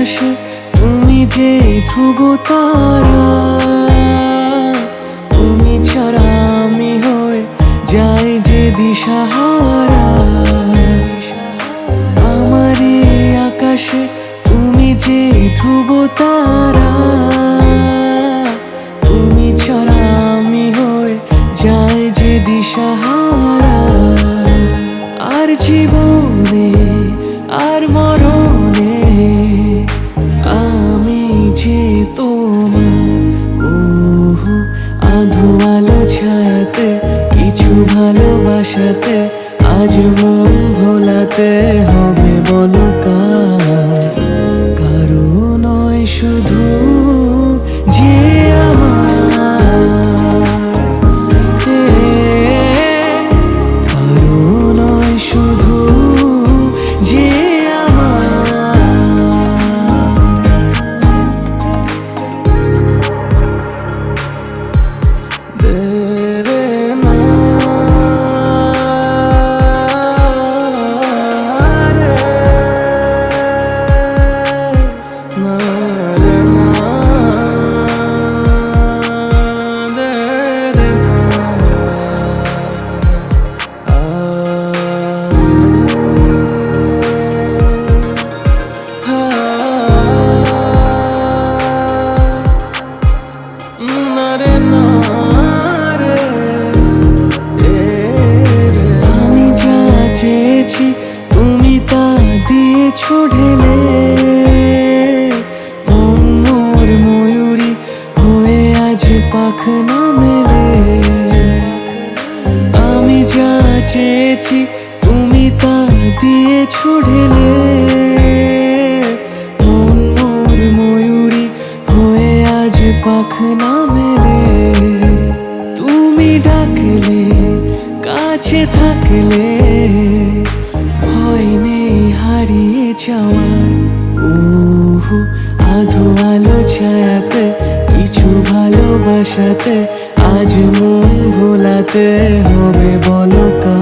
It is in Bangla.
আকাশে তুমি যে ধ্রুব তারা, তুমি ছাড়া আমি হয়ে যাই যে দিশাহারা। আমার এই আকাশে তুমি যে ধ্রুব তারা, তুমি ছাড়া আমি হয়ে যাই যে দিশাহারা। আর জীবনে আর মরণে আমি যে তোমার। আধো আলো ছায়াতে কিছু ভালোবাসাতে আজ মন ভোলাতে হবে বলো কার? কারো নয় শুধু যে আমার, কারো নয় শুধু যে আমি যা চেয়েছি তুমি তা দিয়েছো ঢেলে। মন মোর ময়ূরী হয়ে আজ পাখনা মেলে। আমি যা চেয়েছি তুমি তা দিয়েছো ঢেলে। মন মোর ময়ূরী হয়ে আজ পাখনা মেলে। তুমি ডাকলে কাছে থাকলে ভয় নেই হারিয়ে যাওয়া। আধো আলো ছায়াতে কিছু ভালোবাসাতে আজ মন ভোলাতে হবে বলো কার?